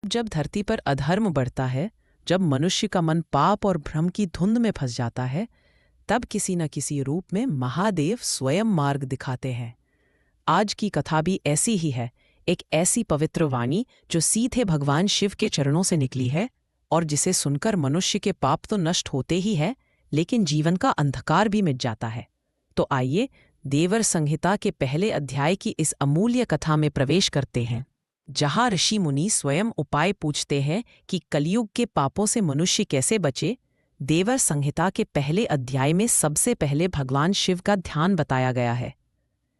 जब धरती पर अधर्म बढ़ता है, जब मनुष्य का मन पाप और भ्रम की धुंध में फंस जाता है, तब किसी न किसी रूप में महादेव स्वयं मार्ग दिखाते हैं। आज की कथा भी ऐसी ही है, एक ऐसी पवित्र वाणी जो सीधे भगवान शिव के चरणों से निकली है और जिसे सुनकर मनुष्य के पाप तो नष्ट होते ही है, लेकिन जीवन का अंधकार भी मिट जाता है। तो आइए देवर संहिता के पहले अध्याय की इस अमूल्य कथा में प्रवेश करते हैं, जहां ऋषि मुनि स्वयं उपाय पूछते हैं कि कलयुग के पापों से मनुष्य कैसे बचे। देवर संहिता के पहले अध्याय में सबसे पहले भगवान शिव का ध्यान बताया गया है।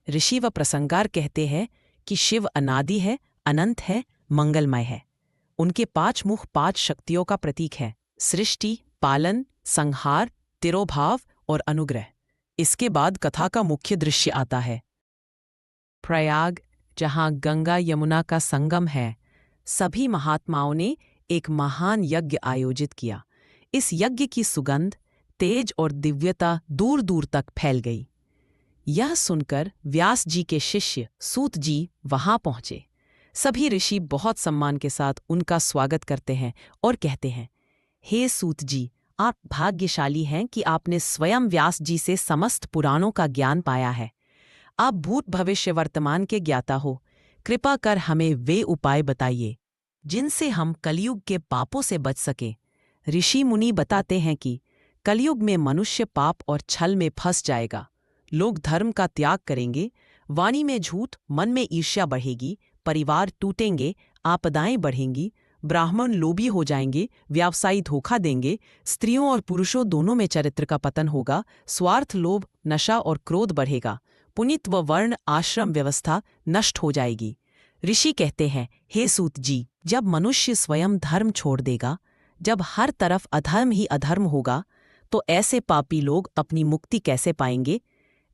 ऋषि व प्रसंगार कहते हैं कि शिव अनादि है, अनंत है, मंगलमय है। उनके 5 मुख 5 शक्तियों का प्रतीक है: सृष्टि, पालन, संहार, तिरोभाव और अनुग्रह। इसके बाद कथा का मुख्य दृश्य आता है। प्रयाग, जहां गंगा यमुना का संगम है, सभी महात्माओं ने एक महान यज्ञ आयोजित किया। इस यज्ञ की सुगंध, तेज और दिव्यता दूर दूर तक फैल गई। यह सुनकर व्यास जी के शिष्य सूत जी वहां पहुंचे। सभी ऋषि बहुत सम्मान के साथ उनका स्वागत करते हैं और कहते हैं, हे सूत जी, आप भाग्यशाली हैं कि आपने स्वयं व्यास जी से समस्त पुराणों का ज्ञान पाया है। आप भूत भविष्य वर्तमान के ज्ञाता हो। कृपा कर हमें वे उपाय बताइए जिनसे हम कलयुग के पापों से बच सकें। ऋषि मुनि बताते हैं कि कलयुग में मनुष्य पाप और छल में फंस जाएगा। लोग धर्म का त्याग करेंगे, वाणी में झूठ, मन में ईर्ष्या बढ़ेगी, परिवार टूटेंगे, आपदाएं बढ़ेंगी, ब्राह्मण लोभी हो जाएंगे, व्यवसायी धोखा देंगे, स्त्रियों और पुरुषों दोनों में चरित्र का पतन होगा, स्वार्थ, लोभ, नशा और क्रोध बढ़ेगा, पुनित व वर्ण आश्रम व्यवस्था नष्ट हो जाएगी। ऋषि कहते हैं, हे सूत जी, जब मनुष्य स्वयं धर्म छोड़ देगा, जब हर तरफ अधर्म ही अधर्म होगा, तो ऐसे पापी लोग अपनी मुक्ति कैसे पाएंगे?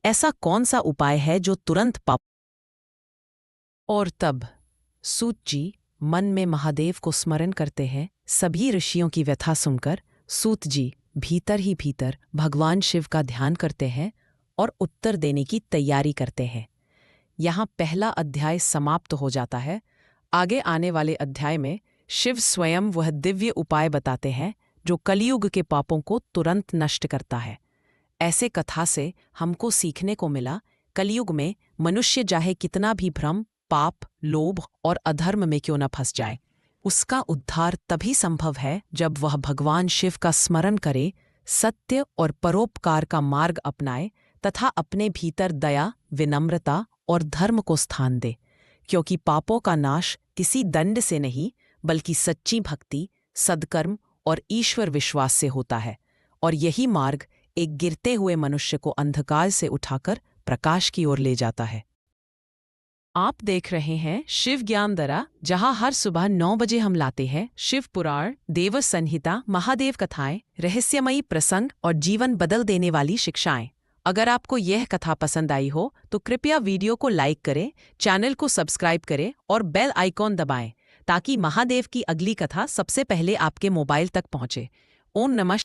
ऐसा कौन सा उपाय है जो तुरंत पाप? और तब सूत जी मन में महादेव को स्मरण करते हैं। सभी ऋषियों की व्यथा सुनकर सूत जी भीतर ही भीतर भगवान शिव का ध्यान करते हैं और उत्तर देने की तैयारी करते हैं। यहाँ पहला अध्याय समाप्त हो जाता है। आगे आने वाले अध्याय में शिव स्वयं वह दिव्य उपाय बताते हैं जो कलयुग के पापों को तुरंत नष्ट करता है। ऐसे कथा से हमको सीखने को मिला, कलयुग में मनुष्य चाहे कितना भी भ्रम, पाप, लोभ और अधर्म में क्यों न फंस जाए, उसका उद्धार तभी संभव है जब वह भगवान शिव का स्मरण करे, सत्य और परोपकार का मार्ग अपनाए तथा अपने भीतर दया, विनम्रता और धर्म को स्थान दे। क्योंकि पापों का नाश किसी दंड से नहीं, बल्कि सच्ची भक्ति, सद्कर्म और ईश्वर विश्वास से होता है। और यही मार्ग एक गिरते हुए मनुष्य को अंधकार से उठाकर प्रकाश की ओर ले जाता है। आप देख रहे हैं शिव ज्ञान दरा, जहां हर सुबह 9 बजे हम लाते हैं शिव पुराण, देव संहिता, महादेव कथाएं, रहस्यमयी प्रसंग और जीवन बदल देने वाली शिक्षाएं। अगर आपको यह कथा पसंद आई हो तो कृपया वीडियो को लाइक करें, चैनल को सब्सक्राइब करें और बेल आइकॉन दबाएं ताकि महादेव की अगली कथा सबसे पहले आपके मोबाइल तक पहुंचे। ओम नमः।